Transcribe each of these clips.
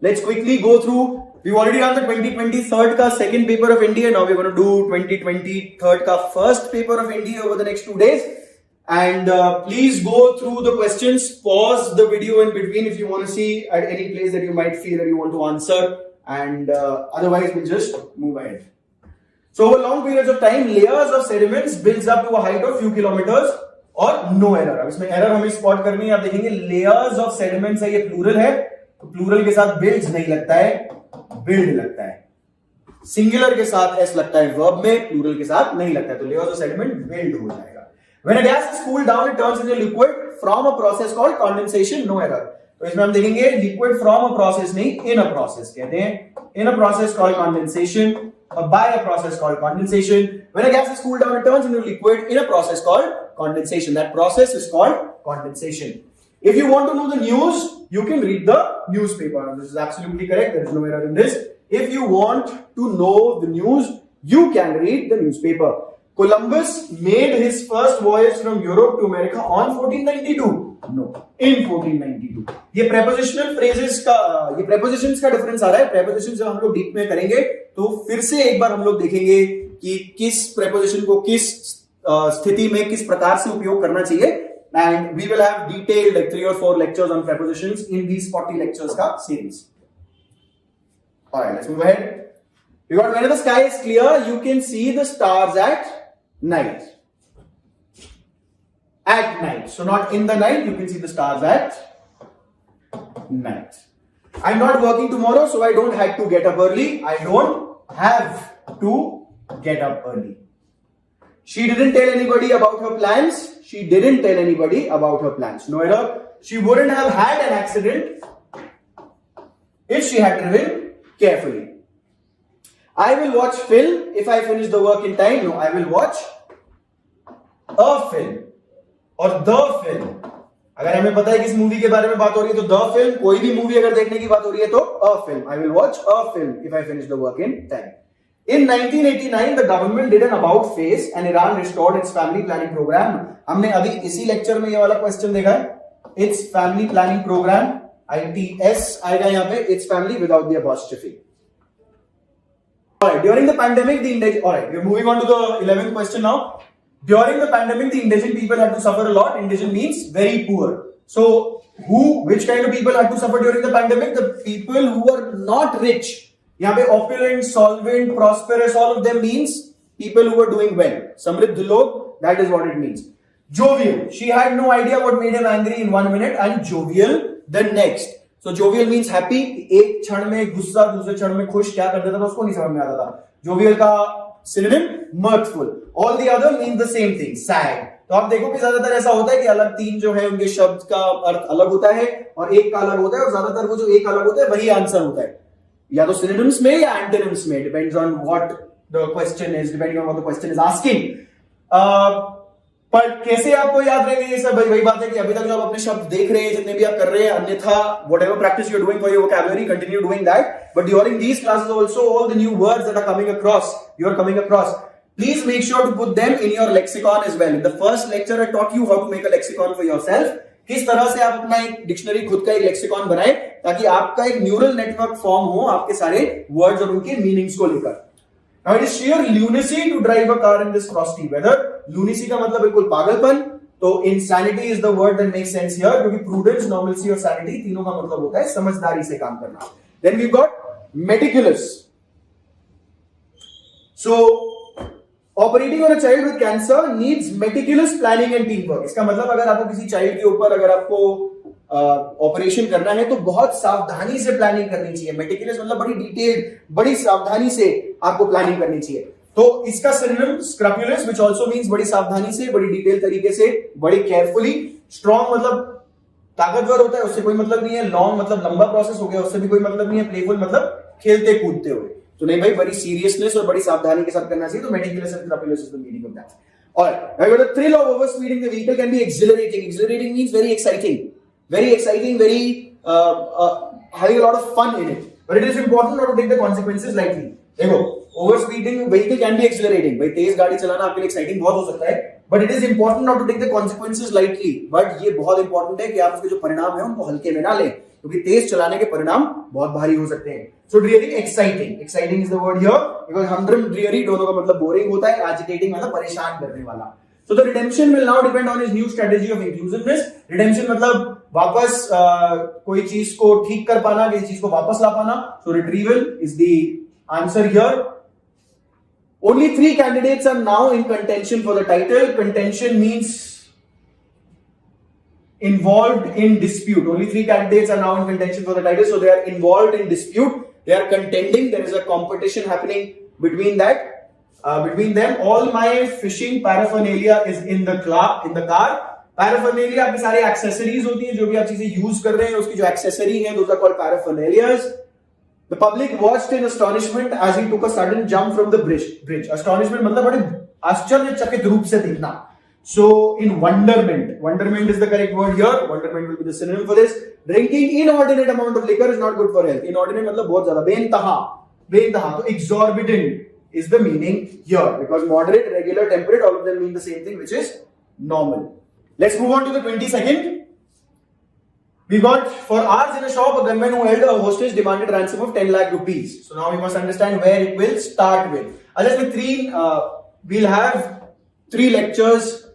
let's quickly go through. We've already done the 2020 third ka second paper of NDA. Now we're going to do 2020 third ka first paper of NDA over the next 2 days. And please go through the questions. Pause the video in between if you want to see at any place that you might feel that you want to answer. And otherwise, we'll just move ahead. So over long periods of time, layers of sediments builds up to a height of few kilometers और no error. अब इसमें error हमें spot करनी है. आप देखेंगे layers of sediments है, ये plural है, तो plural के साथ builds नहीं लगता है, build लगता है. Singular के साथ s लगता है verb में, plural के साथ नहीं लगता है, तो layers of sediment build हो जाएगा. When a gas is cooled down, it turns into liquid from a process called condensation. No error. तो इसमें हम देखेंगे liquid from a process नहीं, in a process कहते हैं. In a process called condensation. Or by a process called condensation. When a gas is cooled down, it turns into liquid in a process called condensation. That process is called condensation. If you want to know the news, you can read the newspaper. This is absolutely correct. There is no error in this. If you want to know the news, you can read the newspaper. Columbus made his first voyage from Europe to America on 1492. No, in 1492. ये prepositional phrases का, ये prepositions का difference आ रहा है. Prepositions जब हम लोग deep में करेंगे, तो फिर से एक बार हम लोग देखेंगे कि किस preposition को किस स्थिति में किस प्रकार से उपयोग करना चाहिए. And we will have detailed like 3 or 4 lectures on prepositions in these 40 lectures का series. Alright, let's move ahead. We got when the sky is clear, you can see the stars at night. At night. So not in the night, you can see the stars at night. I'm not working tomorrow, so I don't have to get up early. I don't have to get up early. She didn't tell anybody about her plans. She didn't tell anybody about her plans. No error. She wouldn't have had an accident if she had driven carefully. I will watch film if I finish the work in time. No, I will watch a film और the film. अगर हमें पता है किस movie के बारे में बात हो रही है तो the film, कोई भी मूवी अगर देखने की बात हो रही है तो a film. I will watch a film if I finish the work in time. In 1989, the government did an about face and Iran restored its family planning program. हमने अभी इसी लेक्चर में ये वाला क्वेश्चन देखा है. Its family planning program, ITS आएगा यहाँ पे. Its family without the apostrophe. Alright, during the pandemic, alright, we're moving on to the 11th question now. During the pandemic, the indigent people had to suffer a lot. Indigent means very poor. So, which kind of people had to suffer during the pandemic? The people who were not rich. यहाँ पे opulent, solvent, prosperous, all of them means people who were doing well. समृद्ध लोग, that is what it means. Jovial. She had no idea what made him angry in 1 minute and jovial the next. So jovial means happy. एक क्षण में गुस्सा, दूसरे क्षण में खुश, क्या कर देता था उसको नहीं समझ में आता था. Jovial का synonym mirthful. All the other means the same thing. Sad. तो आप देखो कि ज्यादातर ऐसा होता है कि अलग तीन जो है उनके शब्द का अर्थ अलग होता है और एक का अलग होता है और ज्यादातर वो जो एक अलग होता है वही आंसर होता है. या तो synonyms में या antonyms में, depends on what the question is, depending on what the question is asking. पर कैसे आपको याद रहेंगे ये सब? वही बात है कि अभी तक जो आप अपने शब्द देख रहे हैं, जितने भी आप कर रहे हैं, अन्यथा whatever practice you're doing for your vocabulary, continue doing that. But during these classes also, all the new words that are coming across, you're coming across, please make sure to put them in your lexicon as well. In the first lecture, I taught you how to make a lexicon for yourself. किस तरह से आप अपना एक dictionary, खुद का एक lexicon बनाए ताकि आपका एक न्यूरल नेटवर्क फॉर्म हो आपके सारे वर्ड्स और उनके मीनिंग्स को लेकर. Now it is sheer lunacy to drive a car in this frosty weather. Lunacy का मतलब बिल्कुल पागलपन. तो insanity is the word that makes sense here क्योंकि prudence, normalcy और sanity तीनों का मतलब होता है समझदारी से काम करना. Then we've got meticulous. So operating on a child with cancer needs meticulous planning and teamwork. इसका मतलब अगर आपको किसी चाइल्ड के ऊपर अगर आपको ऑपरेशन करना है तो बहुत सावधानी से प्लानिंग करनी चाहिए. मेटिकुलस मतलब बड़ी डिटेल्ड, बड़ी सावधानी से आपको प्लानिंग करनी चाहिए. तो इसका सिनोनिम स्क्रैपुलस, व्हिच आल्सो मींस बड़ी सावधानी से, बड़ी डिटेल तरीके से, बड़ी केयरफुली. स्ट्रॉन्ग मतलब ताकतवर होता है, उससे कोई मतलब नहीं है. लॉन्ग मतलब लंबा प्रोसेस हो गया, उससे भी कोई मतलब नहीं है. प्लेफुल मतलब खेलते कूदते हुए. तो नहीं भाई, बड़ी सीरियसनेस और बड़ी सावधानी के साथ करना चाहिए. तो meticulous and scrupulous is the meaning of that. Alright, now the thrill of overspeeding the vehicle can be exhilarating. Exhilarating means very exciting, very having a lot of fun in it. But it is important not to take the consequences lightly. देखो, overspeeding vehicle can be exhilarating. भाई तेज गाड़ी चलाना आपके लिए exciting बहुत हो सकता है. But it is important not to take the consequences lightly. But ये बहुत important है कि आप उसके जो परिणाम है उनको हल्के में ना लें. क्योंकि तेज चलाने के परिणाम बहुत भारी हो सकते हैं. So dreary, exciting. Exciting is the word here because humdrum, dreary दोनों का मतलब boring होता है, agitating मतलब परेशान करने वाला. So the redemption will now depend on his new strategy of inclusiveness. Redemption मतलब वापस कोई चीज को ठीक कर पाना, किसी चीज को वापस ला पाना. So retrieval is the answer here. Only 3 candidates are now in contention for the title. Contention means involved in dispute. Only 3 candidates are now in contention for the title, so they are involved in dispute. They are contending. There is a competition happening between that. Between them. All my fishing paraphernalia is in the car. Paraphernalia आपके सारे accessories होती हैं, जो भी आप चीजें use कर रहे हैं उसकी जो accessory हैं, those are called paraphernalias. The public watched in astonishment as he took a sudden jump from the bridge. Astonishment मतलब बड़े आश्चर्यचकित रूप से देखना. So in wonderment is the correct word here. Wonderment will be the synonym for this. Drinking inordinate amount of liquor is not good for health. Inordinate मतलब बहुत ज्यादा, बेइंतहा. तो exorbitant is the meaning here because moderate, regular, temperate, all of them mean the same thing, which is normal. Let's move on to the 22nd. We got for hours in a shop, a gunman who held a hostage demanded ransom of 10 lakh rupees. So now we must understand where it will start with. We'll have 3 lectures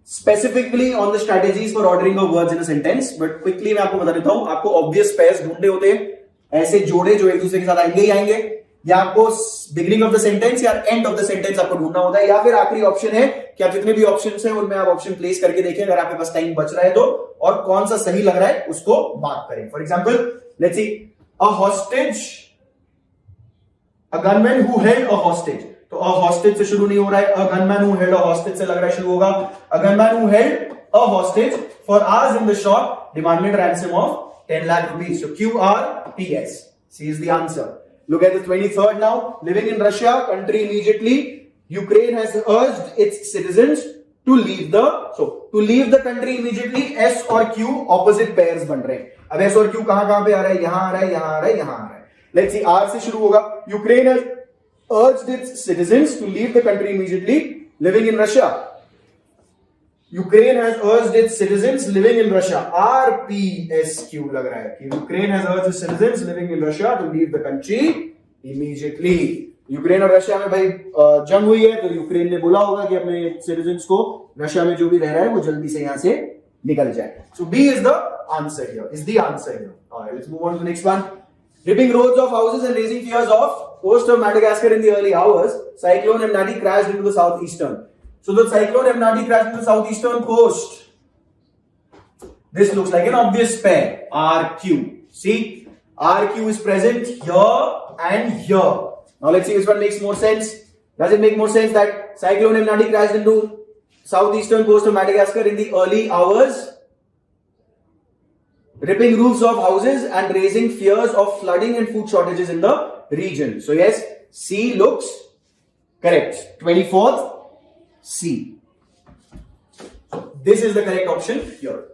specifically on the strategies for ordering of words in a sentence. But quickly मैं आपको बता देता हूँ, आपको obvious pairs ढूंढने होते हैं, ऐसे जोड़े जो एक दूसरे के साथ आएंगे ही आएंगे, या आपको बिगिनिंग ऑफ द सेंटेंस या एंड ऑफ द सेंटेंस आपको ढूंढना होता है, या फिर आखिरी ऑप्शन है कि आप जितने भी ऑप्शंस हैं उनमें आप ऑप्शन प्लेस करके देखें अगर आपके पास टाइम बच रहा है तो, और कौन सा सही लग रहा है उसको मार्क करें. For example let's see a hostage, a gunman who held a hostage. तो अ हॉस्टेज से शुरू नहीं हो रहा है, a gunman who held a hostage से लग रहा है शुरू होगा. A gunman who held a hostage for hours in the shop demanded ransom of 10 lakh rupees. So QRPS. C is the answer. Look at the 23rd now. Living in Russia, country immediately. Ukraine has urged its citizens to leave the country immediately. S और Q opposite pairs बन रहे हैं. अब S और Q कहां पे आ रहा है? यहां आ रहा है, यहां आ रहा है, यहां आ रहा है. Let's see, R से शुरू होगा. Ukraine has urged its citizens to leave the country immediately. Living in Russia. Ukraine has urged its citizens living in Russia. RPSQ लग रहा है कि Ukraine has urged its citizens living in Russia to leave the country immediately. Ukraine और Russia में भाई जंग हुई है, तो यूक्रेन ने बोला होगा कि अपने सिटीजन्स को रशिया में जो भी रह रहा है वो जल्दी से यहां से निकल जाए. So B is the answer here. Is the answer here. Alright, let's move on to the next one. Ripping roads of houses and raising fears of coast of Madagascar in the early hours, cyclone Emnati crashed into the southeastern. So the cyclone Emnati crashed into the southeastern coast. This looks like an obvious pair. RQ. See, RQ is present here and here. Now let's see which one makes more sense. Does it make more sense that cyclone Emnati crashed into southeastern coast of Madagascar in the early hours, ripping roofs of houses and raising fears of flooding and food shortages in the region? So yes, C looks correct. 24th. C. This is the correct option here.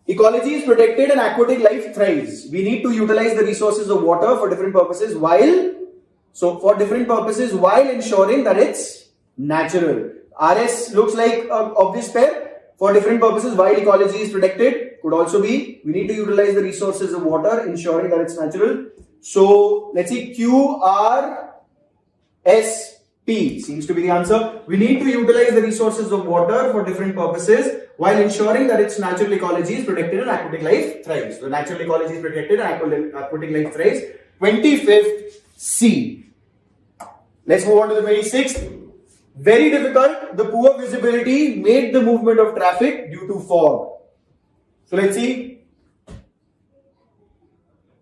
Ecology is protected and aquatic life thrives. We need to utilize the resources of water for different purposes while ensuring that it's natural. RS looks like an obvious pair. For different purposes while ecology is protected could also be we need to utilize the resources of water ensuring that it's natural. So let's see, QRSP seems to be the answer. We need to utilize the resources of water for different purposes while ensuring that its natural ecology is protected and aquatic life thrives. So natural ecology is protected and aquatic life thrives. 25th C. Let's move on to the 26th. Very difficult. The poor visibility made the movement of traffic due to fog. So let's see.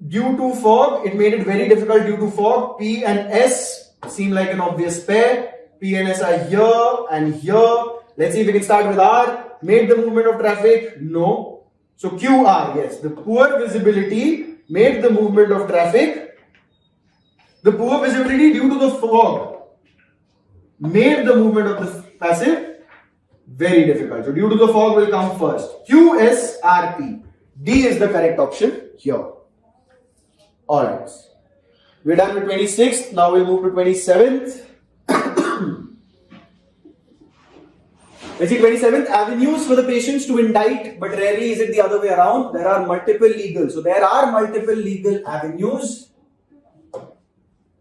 Due to fog, it made it very difficult due to fog. P and S seem like an obvious pair. P and S are here and here. Let's see if we can start with R. Made the movement of traffic? No. So QR, yes. The poor visibility made the movement of traffic. The poor visibility due to the fog made the movement of the passive very difficult. So due to the fog will come first. QSRP. D is the correct option here. Alright. We're done with 26th. Now we'll move to 27th. Let's see 27th, avenues for the patients to indict, but rarely is it the other way around. There are multiple legal. So there are multiple legal avenues.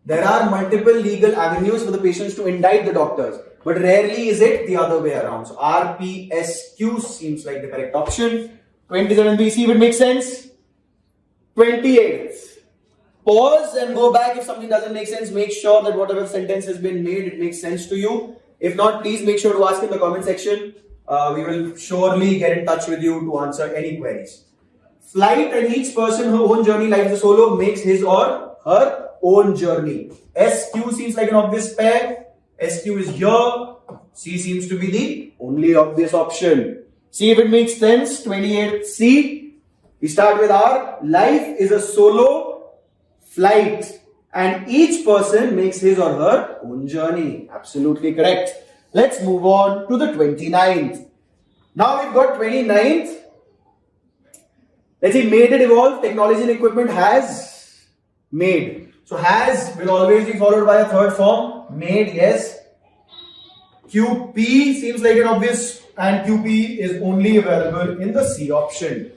There are multiple legal avenues for the patients to indict the doctors, but rarely is it the other way around. So RPSQ seems like the correct option. 27B, see if it makes sense. 28th. Pause and go back if something doesn't make sense. Make sure that whatever sentence has been made, it makes sense to you. If not, please make sure to ask in the comment section. We will surely get in touch with you to answer any queries. Flight, and each person her own journey like the solo makes his or her own journey. SQ seems like an obvious pair. SQ is here. C seems to be the only obvious option. See if it makes sense. 28C. We start with R. Life is a solo flight, and each person makes his or her own journey. Absolutely correct. Let's move on to the 29th. Now we've got 29th. Let's see, made it evolve. Technology and equipment has made. So has will always be followed by a third form. Made, yes. QP seems like an obvious, and QP is only available in the C option.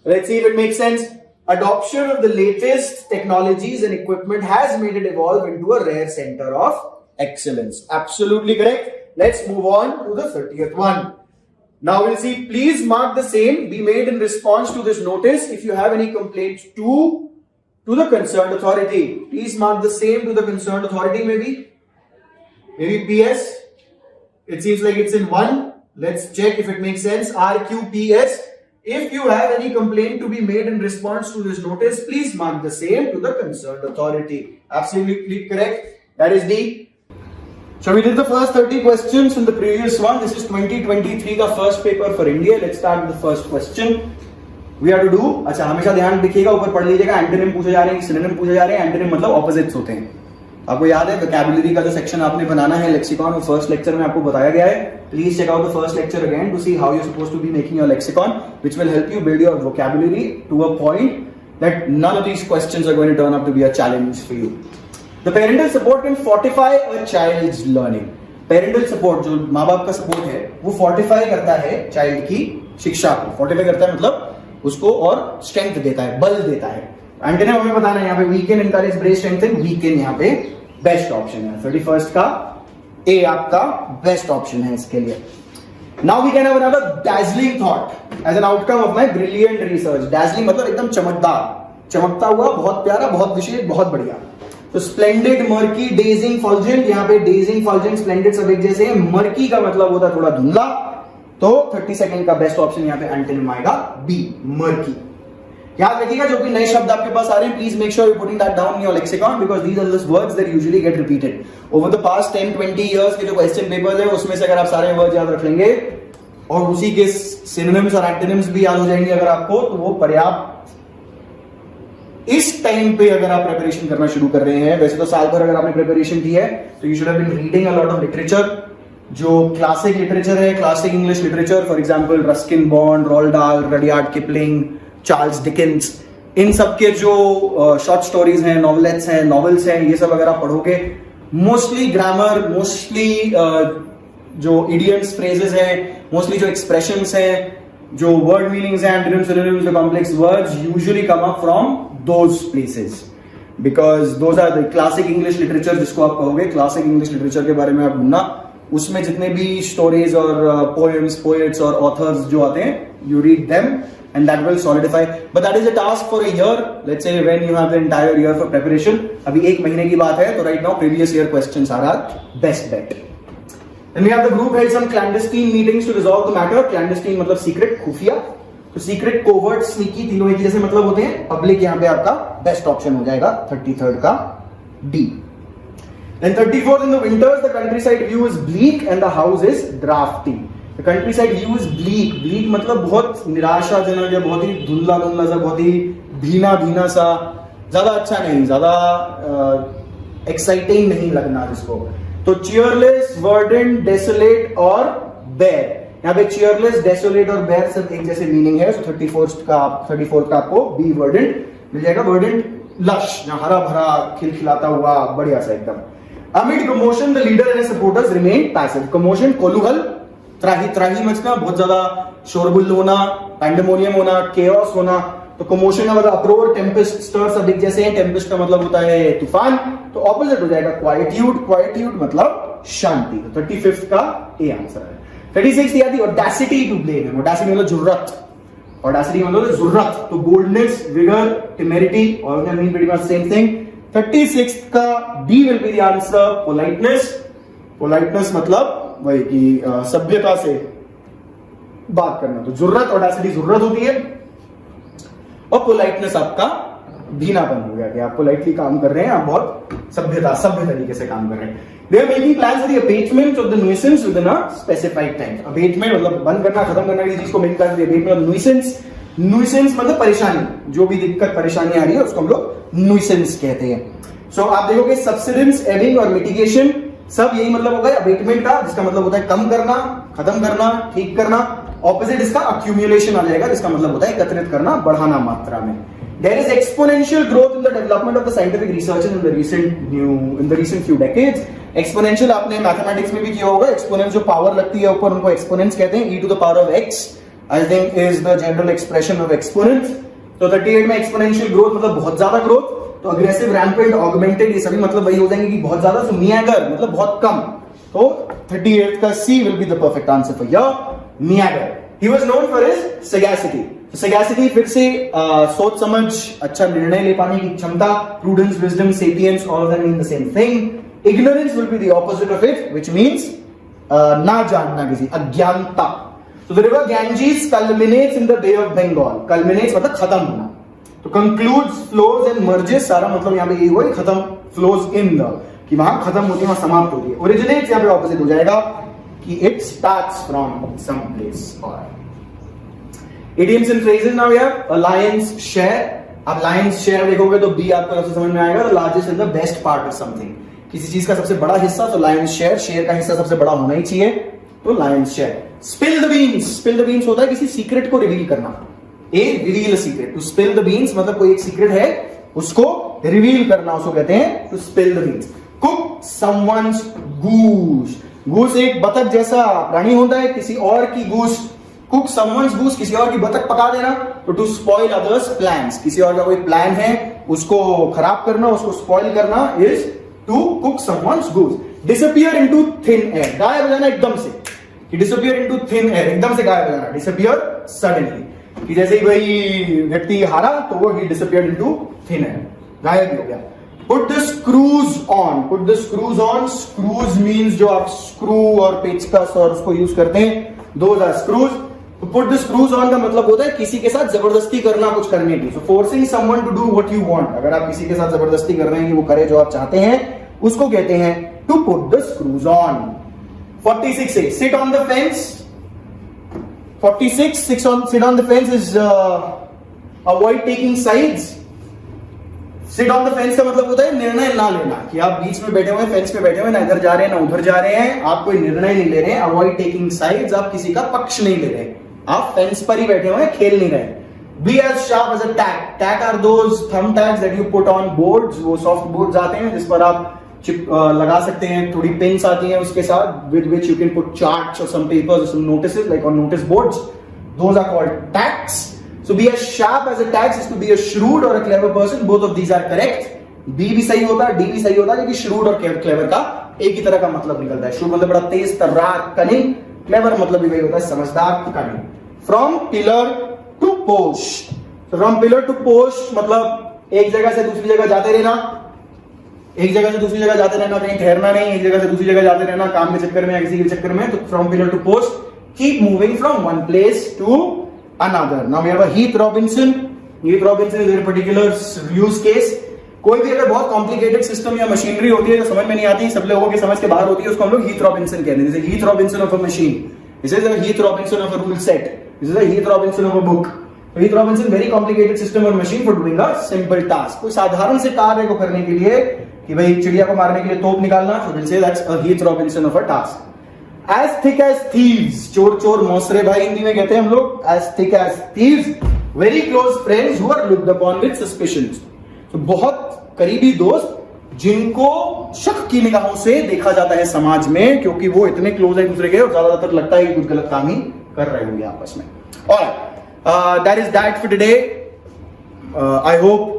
Let's see if it makes sense. Adoption of the latest technologies and equipment has made it evolve into a rare center of excellence. Absolutely correct. Let's move on to the 30th one. Now we'll see, please mark the same be made in response to this notice if you have any complaints to the concerned authority. Please mark the same to the concerned authority, maybe PS. It seems like it's in one. Let's check if it makes sense. RQPS. If you have any complaint to be made in response to this notice, please mark the same to the concerned authority. Absolutely correct. That is D. So we did the first 30 questions in the previous one. This is 2023 का first paper for India. Let's start with the first question. We have to do, अच्छा हमेशा ध्यान रखिएगा, ऊपर पढ़ लीजिएगा, antonym पूछे जा रहे हैं, सिनोनिम पूछे जा रहे हैं. एंटोनिम मतलब ऑपोजिट्स होते हैं. आपको याद है वोकैबुलरी का जो सेक्शन आपने बनाना है लेक्सिकॉन, वो फर्स्ट लेक्चर में आपको बताया गया है. Please check out the first lecture again to see how you are supposed to be making your lexicon, which will help you build your vocabulary to a point that none of these questions are going to turn out to be a challenge for you. The parental support can fortify a child's learning. Parental support, जो माँ बाप का support है, वो fortify करता है child की शिक्षा को. फोर्टिफाई करता है मतलब उसको और स्ट्रेंथ देता है, बल देता है. एंटोनिम हमें बताना है यहाँ पे weakened, encourage, brace, strengthen. Weakened यहाँ पे बेस्ट ऑप्शन है. 31st का ए आपका बेस्ट ऑप्शन है इसके लिए. Now we can have another dazzling thought as an outcome of my brilliant research. dazzling मतलब एकदम चमकदार, चमकता हुआ, बहुत प्यारा, बहुत विशेष, बहुत बढ़िया. तो स्प्लेंडेड, मर्की, डेजिंग, फॉल्जेंट. यहाँ पे डेजिंग, फॉल्जेंट, स्प्लेंडेड सब एक जैसे हैं. मर्की का मतलब होता है थोड़ा धुंधला. तो 32nd का बेस्ट ऑप्शन यहाँ पे एंटोनिम आएगा बी, मर्की. याद रखिएगा जो भी नए शब्द आपके पास आ रहे हैं, please make sure you putting that down in your lexicon because these are the words that usually get repeated over the past 10-20 years के जो क्वेश्चन पेपर्स है, उसमें से अगर आप सारे वर्ड्स याद रख लेंगे और उसी के सिनोनिम्स और एंटोनिम्स भी याद हो जाएंगे अगर आपको, तो वो पर्याप्त. इस टाइम पे अगर आप प्रिपरेशन करना शुरू कर रहे हैं, वैसे तो साल भर अगर आपने प्रिपरेशन की है तो you should have been reading a lot of literature. जो क्लासिक लिटरेचर है, classic English literature, for example Ruskin Bond, Roald Dahl, Rudyard Kipling, Charles Dickens, इन सब के जो शॉर्ट स्टोरीज हैं, नॉवेलेट्स हैं, नॉवेल्स हैं, ये सब अगर आप पढ़ोगे, मोस्टली ग्रामर, मोस्टली जो इडियम्स, फ्रेजेस हैं, मोस्टली जो एक्सप्रेशंस हैं, जो वर्ड मीनिंग्स हैं, antonyms, synonyms, the complex words usually come up from those places because those are the classic English literature. जिसको आप कहोगे क्लासिक इंग्लिश लिटरेचर के बारे में आप ढूंढना, उसमें जितने भी स्टोरीज और पोएम्स, पोएट्स और ऑथर्स जो आते हैं, you read them and that will solidify, but that is a task for a year. Let's say when you have the entire year for preparation. अभी एक महीने की बात है, तो right now previous year questions are our best bet. Then we have the group held some clandestine meetings to resolve the matter. Clandestine मतलब secret, खुफिया. तो secret, covert, sneaky, तीनों एक जैसे मतलब होते हैं. Public यहाँ पे आपका best option हो जाएगा 33rd का D. Then 34th, in the winters the countryside view is bleak and the house is drafty. The countryside view is bleak. Bleak मतलब बहुत निराशाजनक है, बहुत ही धुंधला धुंधला सा, बहुत ही भीना भीना सा, ज्यादा अच्छा नहीं, ज्यादा एक्साइटिंग नहीं लगना जिसको. तो cheerless, verdant, desolate और bare. यहाँ पे cheerless, desolate और bare सब एक जैसे मीनिंग है. So 34th का आपको बी verdant मिल जाएगा. verdant lush, यहाँ हरा भरा खिलखिलाता हुआ बढ़िया सा एकदम. Amid commotion, the leader and his supporters remain passive. Commotion, कोलूहल, त्राही त्राही मचना, बहुत ज्यादा शोरगुल होना, पैंडेमोनियम होना, केओस होना। तो कमोशन का मतलब अप्रोर, टेम्पेस्ट, स्टर सब एक जैसे हैं। टेम्पेस्ट का मतलब होता है तूफान, तो ऑपोजिट हो जाएगा क्वाइट्यूड। क्वाइट्यूड मतलब शांति। तो 35th का ए आंसर है। 36 याद, ऑडेसिटी टू ब्लेम। ऑडेसिटी मतलब जुर्रत, ऑडेसिटी मतलब जुर्रत। तो बोल्डनेस, विगर, टिमेरिटी, और mean pretty much same thing. 36th का D will be the answer, politeness. Politeness मतलब वही कि सभ्यता से बात करना। तो जुर्रत, ऑडेसिटी जुर्रत होती है, और पोलाइटनेस आपका भीनापन हो गया कि आप पोलाइटली काम कर रहे हैं, आप बहुत सभ्य तरीके से काम कर रहे हैं। They are making plans for the abatement of the nuisance within a specified time. Abatement मतलब बंद करना, खत्म करना की चीज को मेक प्लान। abatement मतलब nuisance, nuisance मतलब परेशानी, जो भी दिक्कत परेशानी आ रही है उसको हम लोग nuisance कहते हैं। So आप देखोगे subsidence, ebbing और mitigation सब यही मतलब होगा abatement का, जिसका मतलब होता है कम करना, खत्म करना, ठीक करना। ऑपोजिट इसका accumulation आ जाएगा, जिसका मतलब होता है एकत्रित करना, बढ़ाना मात्रा में। There is exponential growth in the development of the scientific research in the recent few decades. Exponential आपने मैथमेटिक्स में भी किया होगा। एक्सपोनेंस जो पावर लगती है ऊपर, उनको एक्सपोनेंस कहते हैं। e to the power of x I think is the general expression of exponent. तो 38 में एक्सपोनेंशियल ग्रोथ मतलब बहुत ज्यादा ग्रोथ। तो अग्रेसिव, रैम्पेंट, ऑगमेंटेड, ये सभी मतलब वही हो जाएंगे कि बहुत ज्यादा। तो मीएगर मतलब बहुत कम। तो 38 का C will be the perfect answer for your meagre. He was known for his sagacity. Sagacity फिर से सोच समझ, अच्छा निर्णय ले पाने की क्षमता। Prudence, wisdom, sapiens, all of them mean the same thing. Ignorance will be the opposite of it, which means ना जानना, किसी अज्ञानता। So the river Ganges culminates in the Bay of Bengal. Culminates मतलब खत्म होना। तो concludes, flows and merges, सारा मतलब यहाँ पे यही हुआ कि खत्म, flows in the, कि वहां खत्म होती है, वहां समाप्त होती है। Originates यहाँ पे opposite हो जाएगा कि it starts from some place or idioms and phrases now we have a lion's share. आप lion's share देखोगे तो B आपको सबसे समझ में आएगा, the largest and the best part of something। किसी चीज का सबसे बड़ा हिस्सा, तो लायंस शेयर, शेयर का हिस्सा सबसे बड़ा होना ही चाहिए, तो lion's share. Spill the beans, spill the beans होता है किसी सीक्रेट को रिवील करना। A reveal a secret, to spill the beans मतलब कोई एक सीक्रेट है उसको रिवील करना, उसको कहते हैं to spill the beans. Cook someone's goose, goose एक बतख जैसा प्राणी होता है, किसी और की गूस। कुक समवन्स गूस, किसी और की बतख पका देना। तो टू स्पॉइल अदर्स प्लान्स, किसी और का कोई प्लान है उसको खराब करना, उसको स्पॉइल करना is to cook someone's goose. Disappear into thin air, गायब हो जाना एकदम से, कि disappear into thin air, एकदम से गायब हो जाना, disappear suddenly, कि जैसे ही वही व्यक्ति हारा तो वो he disappeared into thin air, गायब हो गया। Put the screws on, put the screws on, screws means जो आप screw और पेचकस और उसको यूज करते हैं, those are screws। तो put the screws on का मतलब होता है किसी के साथ जबरदस्ती करना कुछ करने की। So forcing someone to do what you want, अगर आप किसी के साथ जबरदस्ती कर रहे हैं कि वो करे जो आप चाहते हैं, उसको कहते हैं to put the screws on। 46 से sit on the fence। 46 sit on the fence is avoid taking sides। sit on the fence का मतलब होता है निर्णय ना लेना, कि आप बीच में बैठे हुए, फेंस पे बैठे हुए, ना इधर जा रहे हैं ना उधर जा रहे हैं, आप कोई निर्णय नहीं ले रहे हैं। अवॉइड टेकिंग साइड्स, आप किसी का पक्ष नहीं ले रहे, आप फेंस पर ही बैठे हुए, खेल नहीं रहे। Be as sharp as a tack. Tack are those thumb tags that you put on boards, वो सॉफ्ट बोर्ड्स आते हैं जिस पर आप चिप लगा सकते हैं, थोड़ी पिन्स आती हैं उसके साथ, with which you can put charts or some papers or some notices like on notice boards. Those are called tacks. So be as sharp as a tack is to be a shrewd or a clever person. Both of these are correct. B भी सही होता है, D भी सही होता है, क्योंकि shrewd और clever का एक ही तरह का मतलब निकलता है। shrewd मतलब बड़ा तेज तर्रार, cunning, clever मतलब भी वही होता है समझदार, cunning। From pillar to post. So from pillar to post मतलब एक जगह से दूसरी जगह जाते रहना, एक जगह से दूसरी जगह जाते रहना, कहीं ठहरना नहीं, एक जगह से दूसरी जगह जाते रहना, काम के चक्कर में या किसी के चक्कर में। तो from pillar to post, keep moving from one place to another. Now we have a Heath Robinson. Heath Robinson is a particular use case. कोई भी अगर बहुत कॉम्प्लिकेटेड सिस्टम या मशीनरी होती है जो समझ में नहीं आती, सब लोगों के समझ के बाहर होती है, उसको हम लोग हीथ रॉबिन्सन कहते हैं। जैसे Heath Robinson of a machine, this is a Heath Robinson of a rule set, this is a Heath Robinson of a book. Heath Robinson very complicated system or machine for doing a simple task. कोई साधारण से कार्य को करने के लिए, कि भाई चिड़िया को मारने के लिए तोप निकालना, so we'll say that's a Heath Robinson of a task. As thick as thieves, चोर चोर मौसरे भाई हिंदी में कहते हैं हम लोग। As thick as thieves, very close friends who are looked upon with suspicions. So बहुत करीबी दोस्त जिनको शक की निगाहों से देखा जाता है समाज में, क्योंकि वो इतने क्लोज है एक दूसरे के और ज्यादातर लगता है कि कुछ गलत काम ही कर रहे होंगे आपस में. Alright, that is that for today. I hope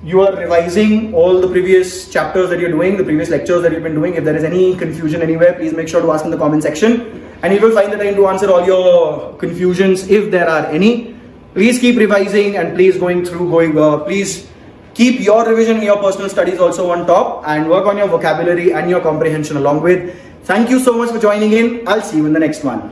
you are revising all the previous chapters that you're doing, the previous lectures that you've been doing. If there is any confusion anywhere, please make sure to ask in the comment section, and you will find the time to answer all your confusions if there are any. Please keep revising and please please keep your revision and your personal studies also on top, and work on your vocabulary and your comprehension along with. Thank you so much for joining in. I'll see you in the next one.